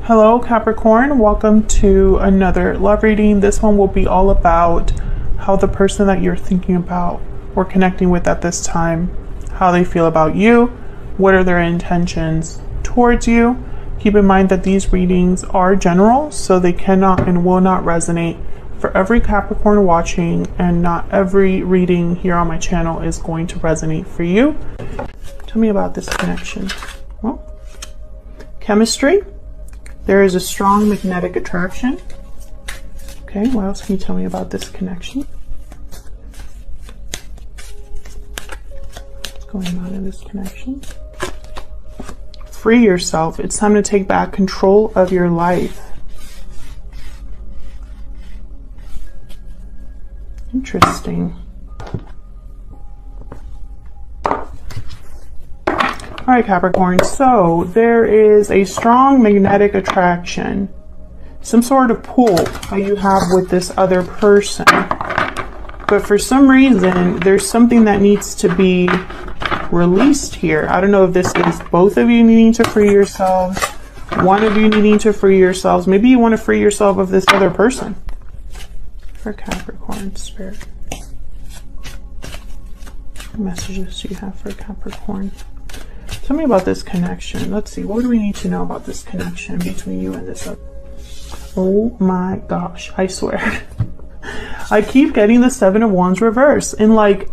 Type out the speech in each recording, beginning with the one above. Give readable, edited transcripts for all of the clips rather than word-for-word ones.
Hello Capricorn, welcome to another love reading. This one will be all about how the person that you're thinking about or connecting with at this time, how they feel about you, what are their intentions towards you. Keep in mind that these readings are general, so they cannot and will not resonate for every Capricorn watching, and not every reading here on my channel is going to resonate for you. Tell me about this connection. Well, chemistry. There is a strong magnetic attraction. Okay, what else can you tell me about this connection? What's going on in this connection? Free yourself. It's time to take back control of your life. Interesting. All right, Capricorn, so there is a strong magnetic attraction, some sort of pull that you have with this other person. But for some reason, there's something that needs to be released here. I don't know if this is both of you needing to free yourselves, one of you needing to free yourselves. Maybe you want to free yourself of this other person. For Capricorn Spirit. What messages do you have for Capricorn? Tell me about this connection. Let's see. What do we need to know about this connection between you and this other? Oh my gosh. I swear. I keep getting the Seven of Wands reverse in like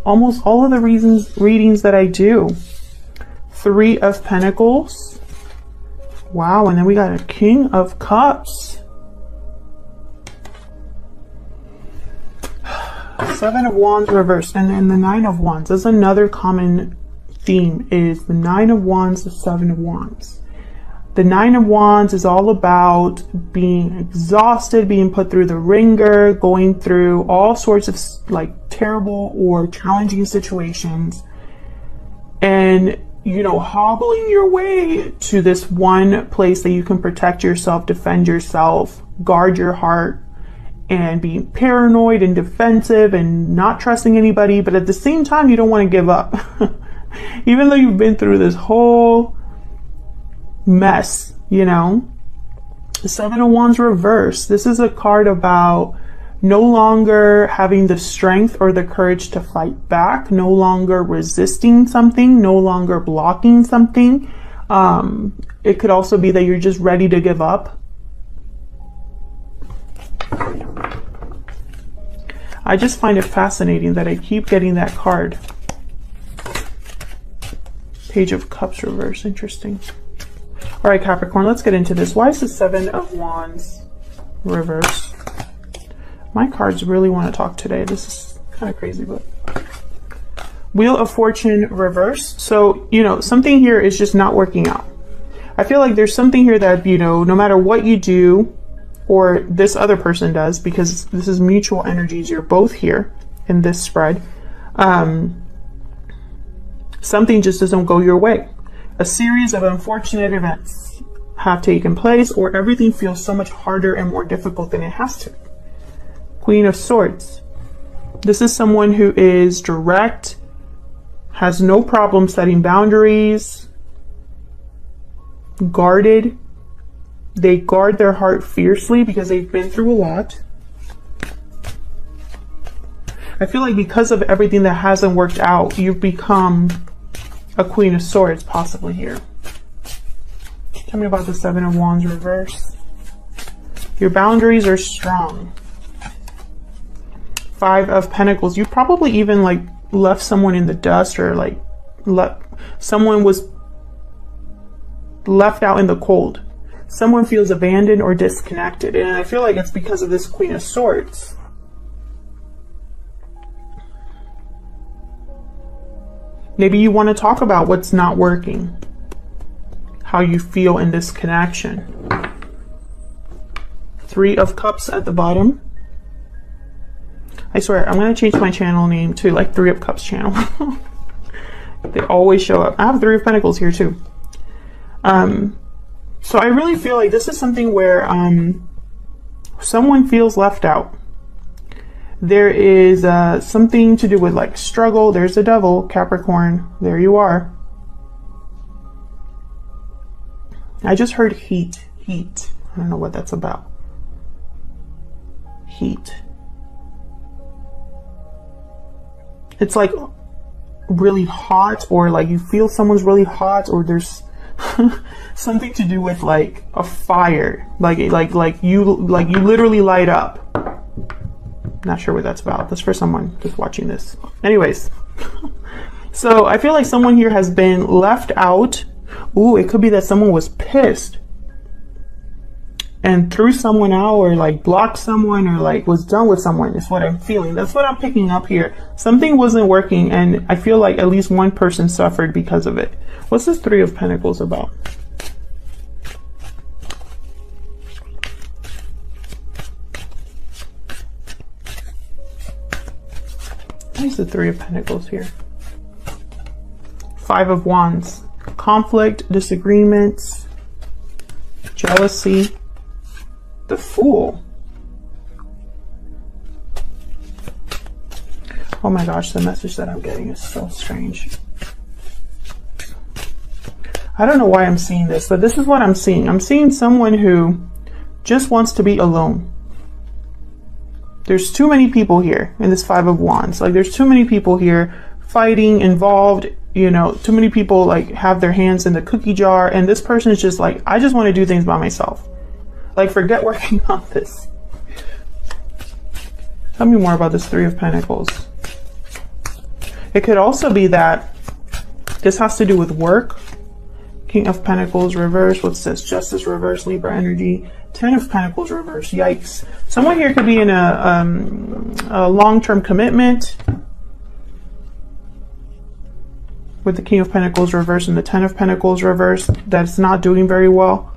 almost all of the readings that I do. Three of Pentacles. Wow. And then we got a King of Cups. Seven of Wands reversed. And then the Nine of Wands. That's another common theme, is the Nine of Wands, the Seven of Wands. The Nine of Wands is all about being exhausted, being put through the ringer, going through all sorts of like terrible or challenging situations, and you know, hobbling your way to this one place that you can protect yourself, defend yourself, guard your heart, and being paranoid and defensive and not trusting anybody, but at the same time you don't want to give up. Even though you've been through this whole mess, you know. The Seven of Wands reverse. This is a card about no longer having the strength or the courage to fight back, no longer resisting something, no longer blocking something. It could also be that you're just ready to give up. I just find it fascinating that I keep getting that card. Page of Cups reverse. Interesting. All right, Capricorn, let's get into this. Why is the Seven of Wands reverse? My cards really want to talk today. This is kind of crazy, but Wheel of Fortune reverse. So, you know, something here is just not working out. I feel like there's something here that, you know, no matter what you do or this other person does, because this is mutual energies, you're both here in this spread. Something just doesn't go your way. A series of unfortunate events have taken place, or everything feels so much harder and more difficult than it has to. Queen of Swords. This is someone who is direct, has no problem setting boundaries, guarded. They guard their heart fiercely because they've been through a lot. I feel like because of everything that hasn't worked out, you've become a Queen of Swords possibly here. Tell me about the Seven of Wands reverse. Your boundaries are strong. Five of Pentacles. You probably even like left someone in the dust, or like someone was left out in the cold. Someone feels abandoned or disconnected, and I feel like it's because of this Queen of Swords. Maybe you want to talk about what's not working, how you feel in this connection. Three of Cups at the bottom. I swear, I'm going to change my channel name to like Three of Cups channel. They always show up. I have Three of Pentacles here too. So I really feel like this is something where someone feels left out. There is something to do with like struggle. There's the devil, Capricorn. There you are. I just heard heat Heat. I don't know what that's about. Heat. It's like really hot, or like you feel someone's really hot, or there's something to do with like a fire, like you literally light up. Not sure what that's about. That's for someone just watching this. Anyways, so I feel like someone here has been left out. Ooh, it could be that someone was pissed and threw someone out, or like blocked someone, or like was done with someone, is what I'm feeling. That's what I'm picking up here. Something wasn't working, and I feel like at least one person suffered because of it. What's this Three of Pentacles about? What's the Three of Pentacles here? Five of Wands. Conflict, disagreements, jealousy. The Fool. Oh my gosh, the message that I'm getting is so strange. I don't know why I'm seeing this, but this is what I'm seeing. I'm seeing someone who just wants to be alone. There's too many people here in this Five of Wands. Like, there's too many people here fighting, involved, you know, too many people like have their hands in the cookie jar, and this person is just like, I just want to do things by myself. Like, forget working on this. Tell me more about this Three of Pentacles. It could also be that this has to do with work. King of Pentacles reverse. What's this? Justice reverse, Libra energy. 10 of Pentacles reverse. Yikes. Someone here could be in a long-term commitment with the King of Pentacles reverse and the 10 of Pentacles reverse that's not doing very well.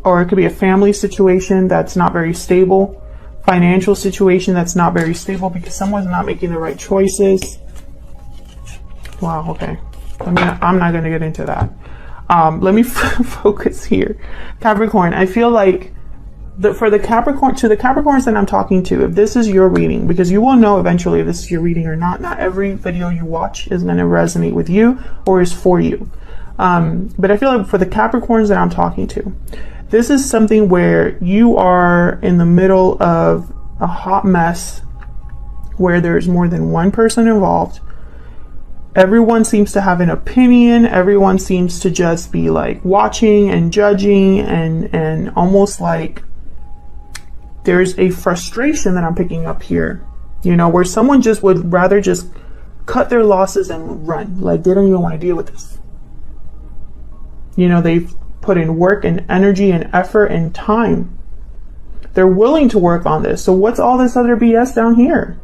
Or it could be a family situation that's not very stable. Financial situation that's not very stable because someone's not making the right choices. Wow, okay. I'm not going to get into that. Let me focus here. Capricorn, I feel like for the Capricorn, to the Capricorns that I'm talking to, if this is your reading, because you will know eventually if this is your reading or not. Not every video you watch is going to resonate with you or is for you. But I feel like for the Capricorns that I'm talking to, this is something where you are in the middle of a hot mess where there's more than one person involved. Everyone seems to have an opinion. Everyone seems to just be like watching and judging, and almost like there's a frustration that I'm picking up here, you know, where someone just would rather just cut their losses and run. Like, they don't even want to deal with this. You know, they've put in work and energy and effort and time. They're willing to work on this. So what's all this other BS down here?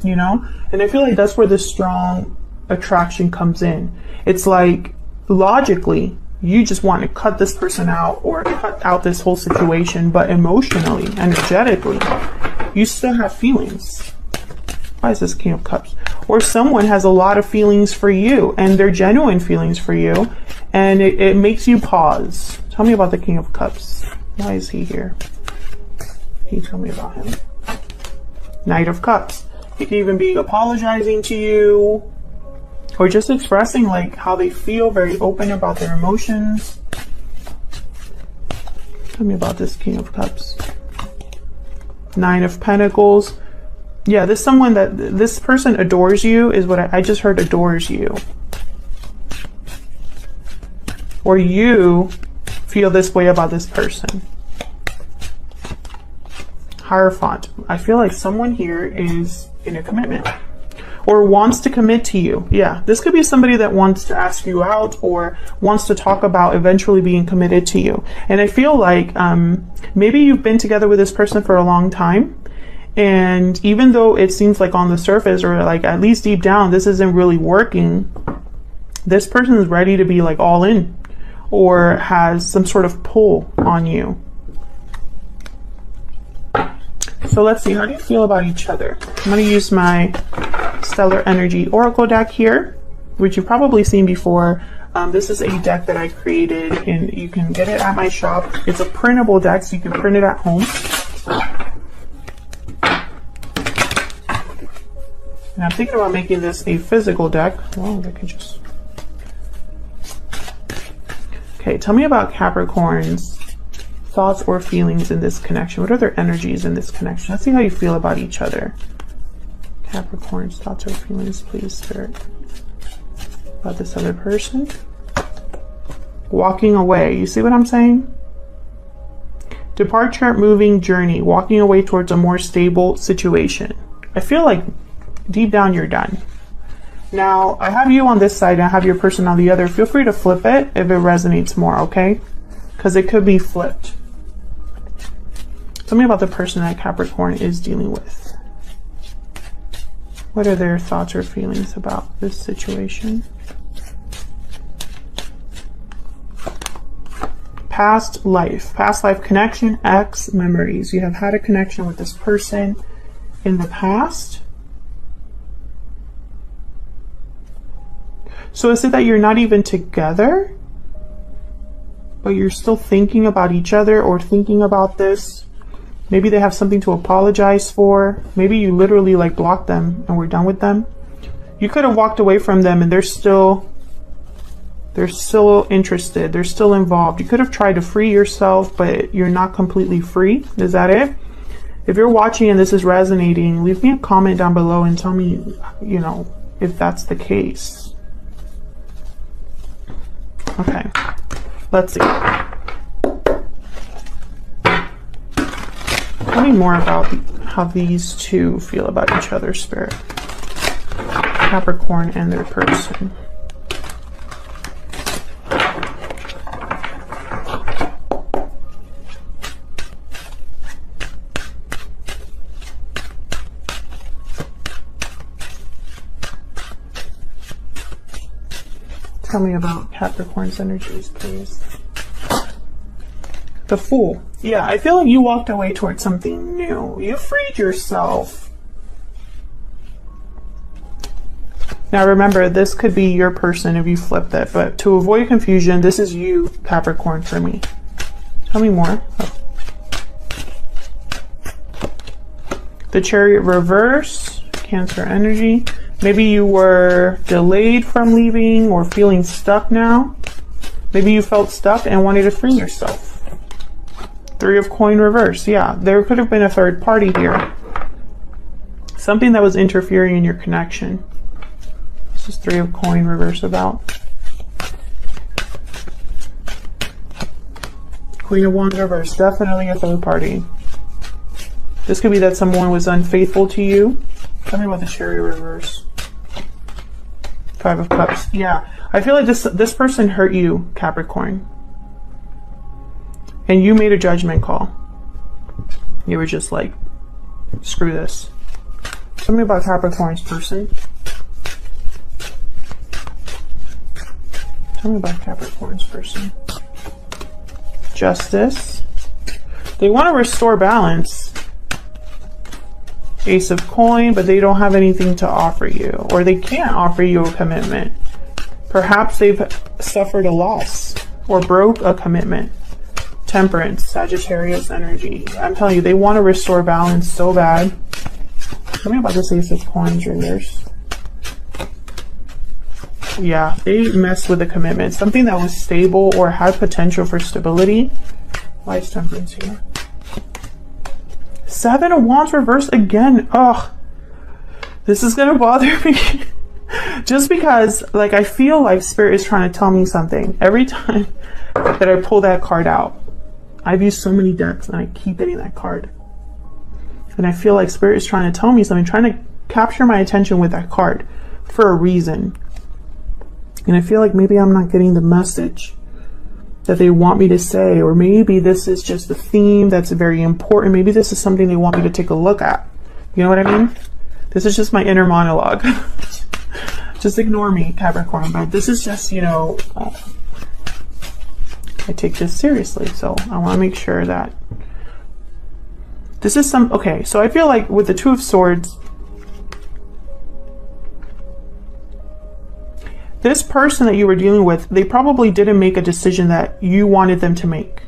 You know? And I feel like that's where the strong attraction comes in. It's like, logically, you just want to cut this person out or cut out this whole situation, but emotionally, energetically, you still have feelings. Why is this King of Cups? Or someone has a lot of feelings for you, and they're genuine feelings for you, and it makes you pause. Tell me about the King of Cups. Why is he here? Can you tell me about him? Knight of Cups. He could even be apologizing to you, or just expressing like how they feel, very open about their emotions. Tell me about this King of Cups. Nine of Pentacles. Yeah, this person adores you is what I just heard. Adores you. Or you feel this way about this person. Hierophant. I feel like someone here is in a commitment or wants to commit to you. Yeah, this could be somebody that wants to ask you out or wants to talk about eventually being committed to you. And I feel like maybe you've been together with this person for a long time, and even though it seems like on the surface or like at least deep down this isn't really working, this person is ready to be like all in or has some sort of pull on you. So let's see, how do you feel about each other? I'm going to use my Stellar Energy Oracle deck here, which you've probably seen before. This is a deck that I created, and you can get it at my shop. It's a printable deck, so you can print it at home. And I'm thinking about making this a physical deck. Well, I could just... Okay, tell me about Capricorn's thoughts or feelings in this connection. What are their energies in this connection? Let's see how you feel about each other. Capricorn's thoughts or feelings, please, Spirit. About this other person. Walking away. You see what I'm saying? Departure, moving, journey. Walking away towards a more stable situation. I feel like deep down you're done. Now, I have you on this side and I have your person on the other. Feel free to flip it if it resonates more, okay? Because it could be flipped. Tell me about the person that Capricorn is dealing with. What are their thoughts or feelings about this situation? Past life connection, ex memories. You have had a connection with this person in the past. So is it that you're not even together, but you're still thinking about each other or thinking about this? Maybe they have something to apologize for. Maybe you literally like blocked them and we're done with them. You could have walked away from them and they're still interested. They're still involved. You could have tried to free yourself, but you're not completely free. Is that it? If you're watching and this is resonating, leave me a comment down below and tell me, you know, if that's the case. Okay, let's see. Tell me more about how these two feel about each other, Spirit. Capricorn and their person. Tell me about Capricorn's energies, please. The Fool. Yeah, I feel like you walked away towards something new. You freed yourself. Now remember, this could be your person if you flipped it, but to avoid confusion, this is you, Capricorn, for me. Tell me more. Oh. The Chariot reverse, Cancer energy. Maybe you were delayed from leaving or feeling stuck now. Maybe you felt stuck and wanted to free yourself. Three of Coin reverse. Yeah, there could have been a third party here. Something that was interfering in your connection. This is Three of Coin reverse about. Queen of Wands reverse. Definitely a third party. This could be that someone was unfaithful to you. Tell me about the Chariot reverse. Five of Cups. Yeah, I feel like this person hurt you, Capricorn. And you made a judgment call. You were just like, screw this. Tell me about Capricorn's person. Tell me about Capricorn's person. Justice. They want to restore balance. Ace of Coin, but they don't have anything to offer you, or they can't offer you a commitment. Perhaps they've suffered a loss or broke a commitment. Temperance, Sagittarius energy. I'm telling you, they want to restore balance so bad. Tell me about this Ace of Coins reverse. Yeah, they messed with a commitment. Something that was stable or had potential for stability. Why is Temperance here? Seven of Wands reverse again. Ugh, this is gonna bother me. Just because, like, I feel like Spirit is trying to tell me something. Every time that I pull that card out, I've used so many decks and I keep getting that card. And I feel like Spirit is trying to tell me something, trying to capture my attention with that card for a reason. And I feel like maybe I'm not getting the message that they want me to say, or maybe this is just a theme that's very important. Maybe this is something they want me to take a look at. You know what I mean? This is just my inner monologue. Just ignore me, Capricorn, but this is just, you know, I take this seriously, so I want to make sure that this is okay, so I feel like with the Two of Swords, this person that you were dealing with, they probably didn't make a decision that you wanted them to make.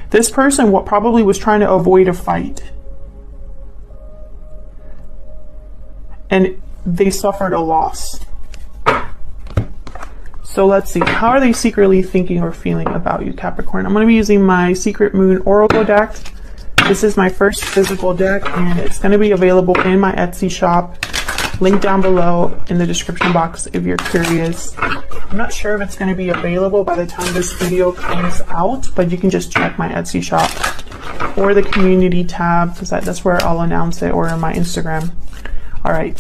This person probably was trying to avoid a fight. And they suffered a loss. So let's see, how are they secretly thinking or feeling about you, Capricorn? I'm going to be using my Secret Moon Oracle deck. This is my first physical deck, and it's going to be available in my Etsy shop. Link down below in the description box if you're curious. I'm not sure if it's going to be available by the time this video comes out, but you can just check my Etsy shop or the community tab, because that's where I'll announce it, or on my Instagram. All right,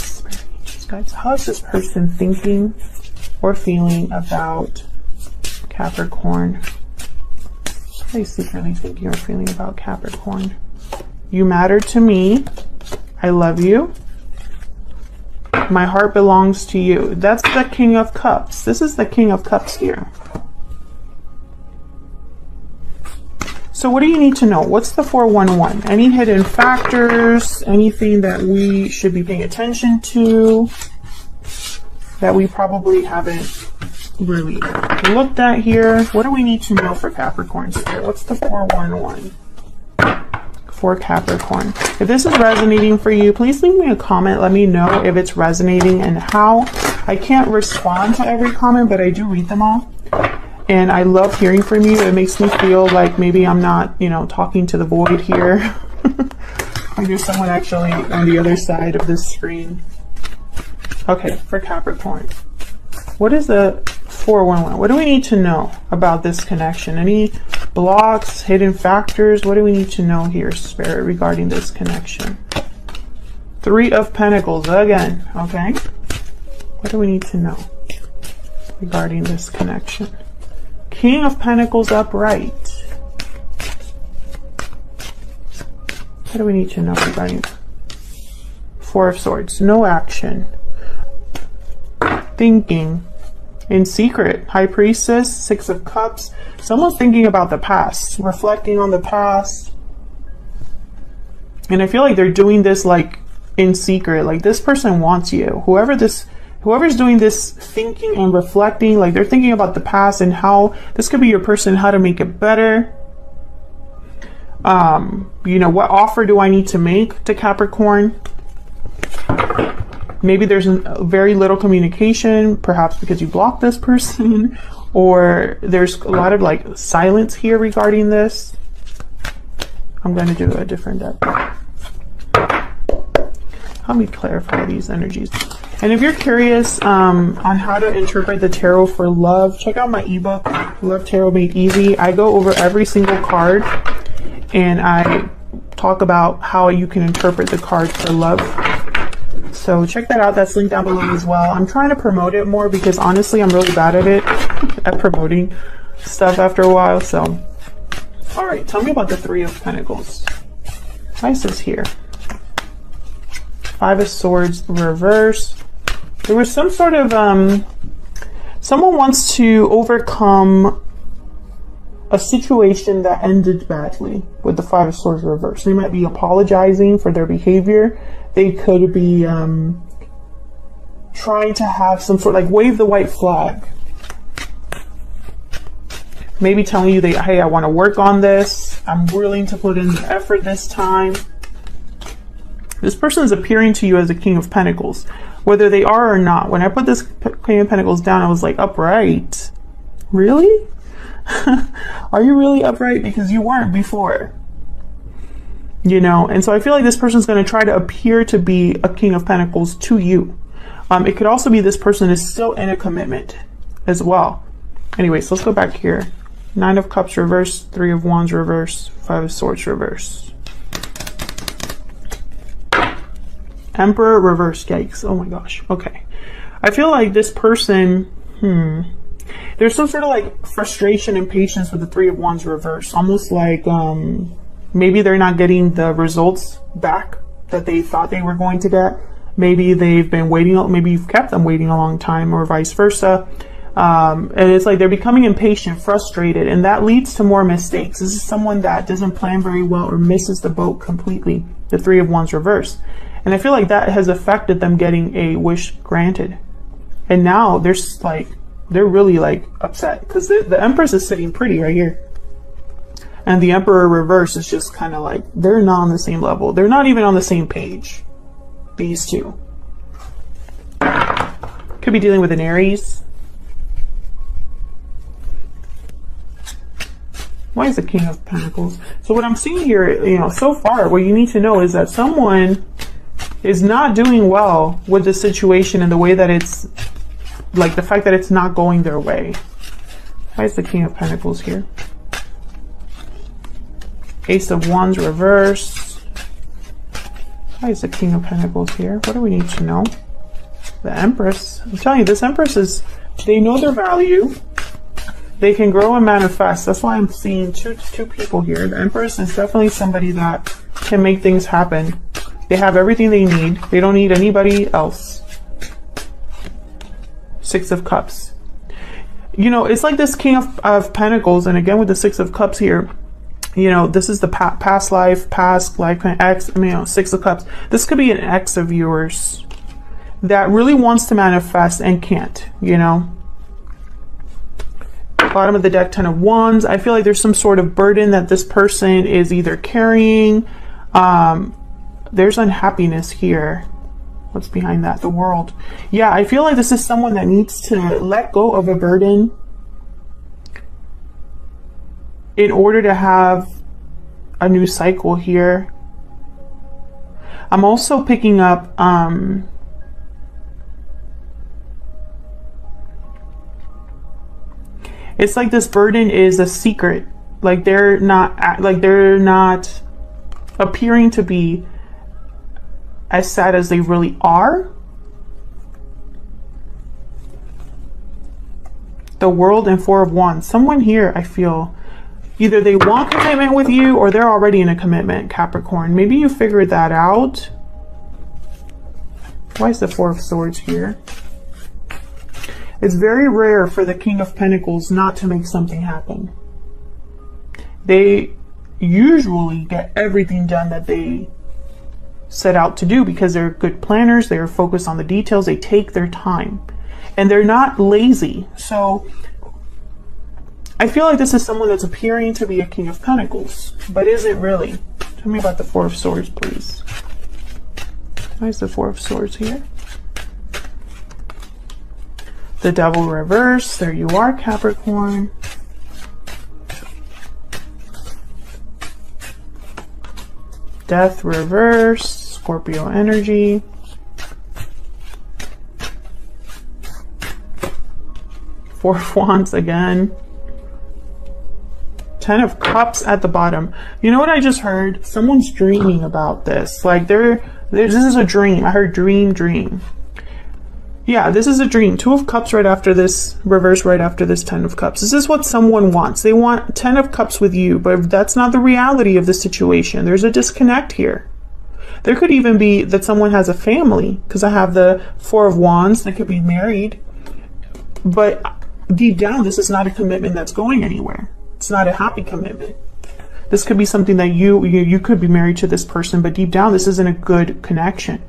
guys, how is this person thinking or feeling about Capricorn? What are they secretly thinking or feeling about Capricorn? You matter to me. I love you. My heart belongs to you. That's the King of Cups. This is the King of Cups here. So what do you need to know? What's the 411? Any hidden factors? Anything that we should be paying attention to that we probably haven't really looked at here? What do we need to know for Capricorns here? What's the 411 for Capricorn? If this is resonating for you, please leave me a comment. Let me know if it's resonating and how. I can't respond to every comment, but I do read them all. And I love hearing from you. It makes me feel like maybe I'm not, you know, talking to the void here. Like there's someone actually on the other side of this screen. Okay, for Capricorn. What is the 411? What do we need to know about this connection? Any blocks, hidden factors? What do we need to know here, Spirit, regarding this connection? 3 of Pentacles again, okay? What do we need to know regarding this connection? King of Pentacles upright. What do we need to know regarding 4 of Swords? No action. Thinking in secret. High Priestess, 6 of Cups. Someone's thinking about the past, reflecting on the past. And I feel like they're doing this like in secret. Like this person wants you. Whoever's doing this thinking and reflecting, like they're thinking about the past and how this could be your person, how to make it better. You know, what offer do I need to make to Capricorn? Maybe there's very little communication, perhaps because you blocked this person, or there's a lot of like silence here regarding this. I'm going to do a different deck. Help me clarify these energies. And if you're curious on how to interpret the tarot for love, check out my ebook, Love Tarot Made Easy. I go over every single card and I talk about how you can interpret the card for love. So check that out. That's linked down below as well. I'm trying to promote it more because honestly, I'm really bad at it, at promoting stuff after a while. So, all right, tell me about the 3 of Pentacles. Why is this here? 5 of Swords reverse. There was some sort of, someone wants to overcome a situation that ended badly with the 5 of Swords reverse. They might be apologizing for their behavior. They could be trying to have some sort of like wave the white flag. Maybe telling you hey, I want to work on this. I'm willing to put in the effort this time. This person is appearing to you as a King of Pentacles, whether they are or not. When I put this King of Pentacles down, I was like, upright? Really? Are you really upright? Because you weren't before. You know, and so I feel like this person is going to try to appear to be a King of Pentacles to you. It could also be this person is still in a commitment as well. Anyways, let's go back here. 9 of Cups reverse, 3 of Wands reverse, 5 of Swords reverse. Emperor reverse. Yikes. Oh my gosh. Okay. I feel like this person, there's some sort of like frustration and patience with the 3 of Wands reverse. Almost like maybe they're not getting the results back that they thought they were going to get. Maybe they've been waiting, maybe you've kept them waiting a long time, or vice versa. And it's like they're becoming impatient, frustrated, and that leads to more mistakes. This is someone that doesn't plan very well or misses the boat completely. The 3 of Wands reverse. And I feel like that has affected them getting a wish granted. And now they're really like upset because the Empress is sitting pretty right here. And the Emperor reverse is just kind of like, they're not on the same level. They're not even on the same page. These two. Could be dealing with an Aries. Why is the King of Pentacles? So what I'm seeing here, you know, so far, what you need to know is that someone is not doing well with the situation and the way that it's, like the fact that it's not going their way. Why is the King of Pentacles here? Ace of Wands reverse. Why is the King of Pentacles here? What do we need to know? The Empress. I'm telling you, this Empress is, they know their value. They can grow and manifest. That's why I'm seeing two people here. The Empress is definitely somebody that can make things happen. They have everything they need. They don't need anybody else. Six of Cups. You know, it's like this King of Pentacles, and again with the Six of Cups here, you know, this is the past life, ex, you know, Six of Cups. This could be an ex of yours that really wants to manifest and can't, you know. Bottom of the deck, Ten of Wands. I feel like there's some sort of burden that this person is either carrying. There's unhappiness here. What's behind that? The World. Yeah, I feel like this is someone that needs to let go of a burden in order to have a new cycle here. I'm also picking up it's like this burden is a secret. Like they're not appearing to be as sad as they really are. The World and Four of Wands. Someone here, I feel, either they want commitment with you or they're already in a commitment, Capricorn. Maybe you figured that out. Why is the Four of Swords here? It's very rare for the King of Pentacles not to make something happen. They usually get everything done that they set out to do because they're good planners. They're focused on the details. They take their time and they're not lazy. So I feel like this is someone that's appearing to be a King of Pentacles, but is it really? Tell me about the Four of Swords, please. Why is the Four of Swords here? The Devil reverse. There you are, Capricorn. Death reverse. Scorpio energy. Four of Wands again. Ten of Cups at the bottom. You know what I just heard? Someone's dreaming about this. Like this is a dream. I heard dream. Yeah, this is a dream. Two of Cups right after this, reverse right after this Ten of Cups. This is what someone wants. They want Ten of Cups with you, but that's not the reality of the situation. There's a disconnect here. There could even be that someone has a family, because I have the Four of Wands. They could be married, but deep down, this is not a commitment that's going anywhere. It's not a happy commitment. This could be something that you could be married to this person, but deep down, this isn't a good connection.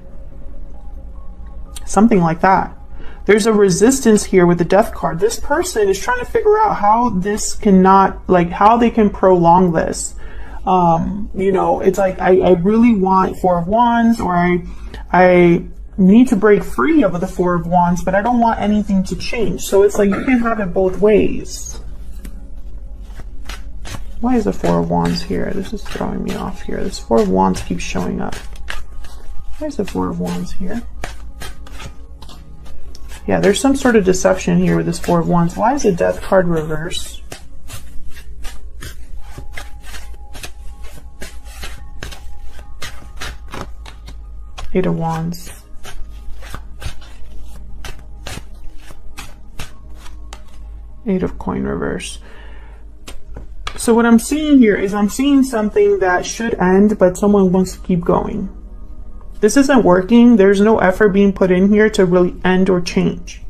Something like that. There's a resistance here with the Death card. This person is trying to figure out how this cannot, like how they can prolong this. You know, it's like, I really want Four of Wands, or I need to break free of the Four of Wands, but I don't want anything to change. So it's like, you can have it both ways. Why is the Four of Wands here? This is throwing me off here. This Four of Wands keeps showing up. Why is the Four of Wands here? Yeah, there's some sort of deception here with this Four of Wands. Why is the Death card reverse? Eight of Wands. Eight of Coin reverse. So what I'm seeing here is I'm seeing something that should end, but someone wants to keep going. This isn't working. There's no effort being put in here to really end or change.